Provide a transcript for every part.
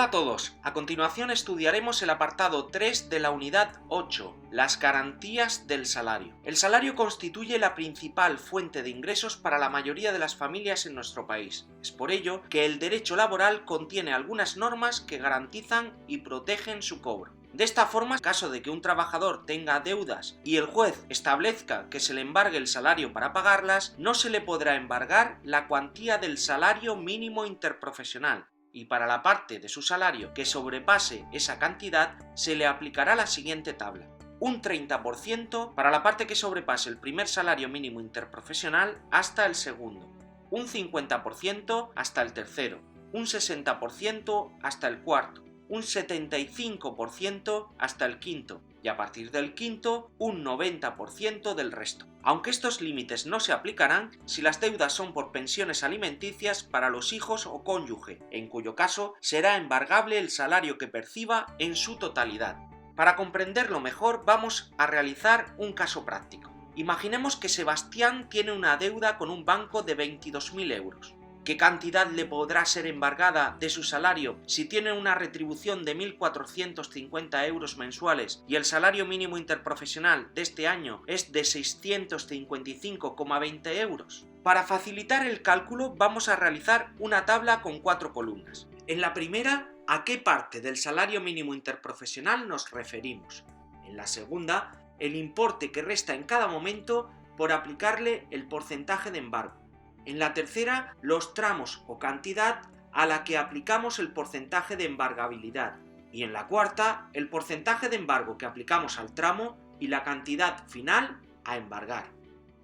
Hola a todos, a continuación estudiaremos el apartado 3 de la unidad 8, las garantías del salario. El salario constituye la principal fuente de ingresos para la mayoría de las familias en nuestro país. Es por ello que el derecho laboral contiene algunas normas que garantizan y protegen su cobro. De esta forma, en caso de que un trabajador tenga deudas y el juez establezca que se le embargue el salario para pagarlas, no se le podrá embargar la cuantía del salario mínimo interprofesional, y para la parte de su salario que sobrepase esa cantidad se le aplicará la siguiente tabla. Un 30% para la parte que sobrepase el primer salario mínimo interprofesional hasta el segundo, un 50% hasta el tercero, un 60% hasta el cuarto, un 75% hasta el quinto y a partir del quinto un 90% del resto. Aunque estos límites no se aplicarán si las deudas son por pensiones alimenticias para los hijos o cónyuge, en cuyo caso será embargable el salario que perciba en su totalidad. Para comprenderlo mejor vamos a realizar un caso práctico. Imaginemos que Sebastián tiene una deuda con un banco de 22.000 euros. ¿Qué cantidad le podrá ser embargada de su salario si tiene una retribución de 1.450 euros mensuales y el salario mínimo interprofesional de este año es de 655,20 euros? Para facilitar el cálculo vamos a realizar una tabla con 4 columnas. En la primera, ¿a qué parte del salario mínimo interprofesional nos referimos? En la segunda, el importe que resta en cada momento por aplicarle el porcentaje de embargo. En la tercera, los tramos o cantidad a la que aplicamos el porcentaje de embargabilidad. Y en la cuarta, el porcentaje de embargo que aplicamos al tramo y la cantidad final a embargar.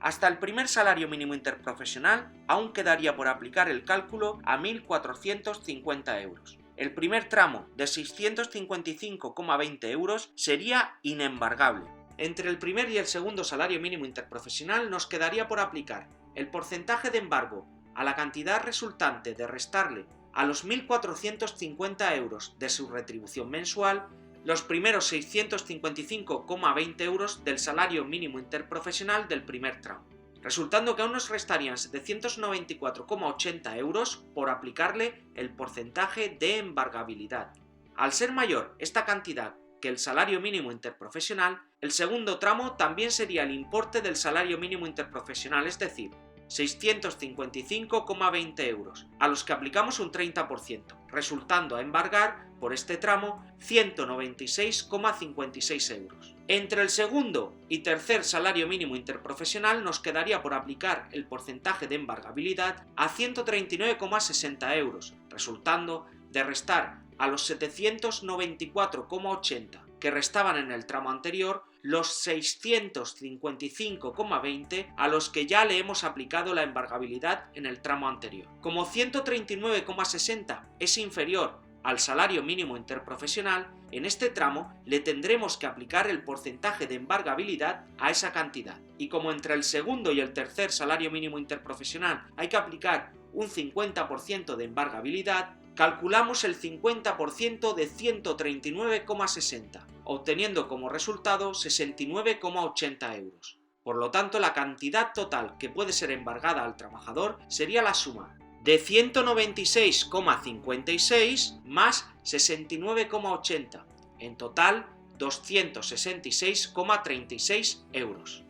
Hasta el primer salario mínimo interprofesional aún quedaría por aplicar el cálculo a 1.450 euros. El primer tramo de 655,20 euros sería inembargable. Entre el primer y el segundo salario mínimo interprofesional nos quedaría por aplicar el porcentaje de embargo a la cantidad resultante de restarle a los 1.450 euros de su retribución mensual los primeros 655,20 euros del salario mínimo interprofesional del primer tramo, resultando que aún nos restarían 794,80 euros por aplicarle el porcentaje de embargabilidad. Al ser mayor esta cantidad que el salario mínimo interprofesional, el segundo tramo también sería el importe del salario mínimo interprofesional, es decir, 655,20 euros, a los que aplicamos un 30%, resultando a embargar por este tramo 196,56 euros. Entre el segundo y tercer salario mínimo interprofesional nos quedaría por aplicar el porcentaje de embargabilidad a 139,60 euros, resultando de restar a los 794,80 que restaban en el tramo anterior los 655,20 a los que ya le hemos aplicado la embargabilidad en el tramo anterior. Como 139,60 es inferior al salario mínimo interprofesional, en este tramo le tendremos que aplicar el porcentaje de embargabilidad a esa cantidad. Y como entre el segundo y el tercer salario mínimo interprofesional hay que aplicar un 50% de embargabilidad, calculamos el 50% de 139,60, obteniendo como resultado 69,80 euros. Por lo tanto, la cantidad total que puede ser embargada al trabajador sería la suma de 196,56 más 69,80, en total 266,36 euros.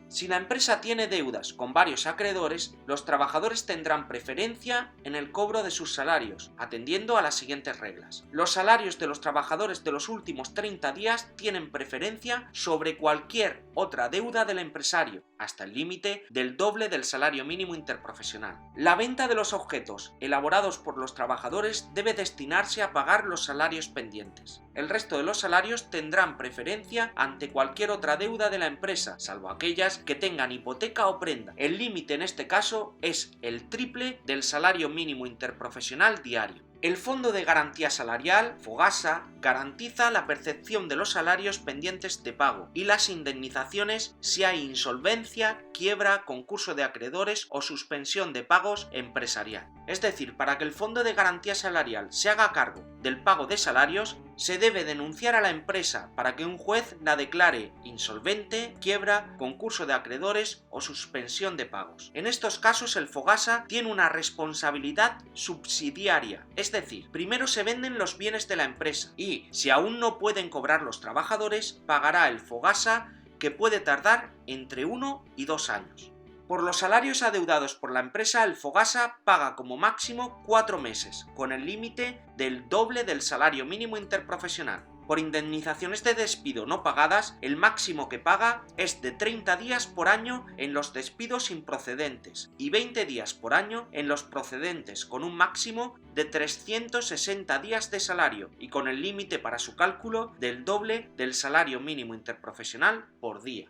Si la empresa tiene deudas con varios acreedores, los trabajadores tendrán preferencia en el cobro de sus salarios, atendiendo a las siguientes reglas. Los salarios de los trabajadores de los últimos 30 días tienen preferencia sobre cualquier otra deuda del empresario, hasta el límite del doble del salario mínimo interprofesional. La venta de los objetos elaborados por los trabajadores debe destinarse a pagar los salarios pendientes. El resto de los salarios tendrán preferencia ante cualquier otra deuda de la empresa, salvo aquellas que tengan hipoteca o prenda. El límite en este caso es el triple del salario mínimo interprofesional diario. El Fondo de Garantía Salarial, FOGASA, garantiza la percepción de los salarios pendientes de pago y las indemnizaciones si hay insolvencia, quiebra, concurso de acreedores o suspensión de pagos empresarial. Es decir, para que el Fondo de Garantía Salarial se haga cargo del pago de salarios, se debe denunciar a la empresa para que un juez la declare insolvente, quiebra, concurso de acreedores o suspensión de pagos. En estos casos el Fogasa tiene una responsabilidad subsidiaria, es decir, primero se venden los bienes de la empresa y, si aún no pueden cobrar los trabajadores, pagará el Fogasa, que puede tardar entre 1 y 2 años. Por los salarios adeudados por la empresa, el Fogasa paga como máximo 4 meses, con el límite del doble del salario mínimo interprofesional. Por indemnizaciones de despido no pagadas, el máximo que paga es de 30 días por año en los despidos improcedentes y 20 días por año en los procedentes, con un máximo de 360 días de salario y con el límite para su cálculo del doble del salario mínimo interprofesional por día.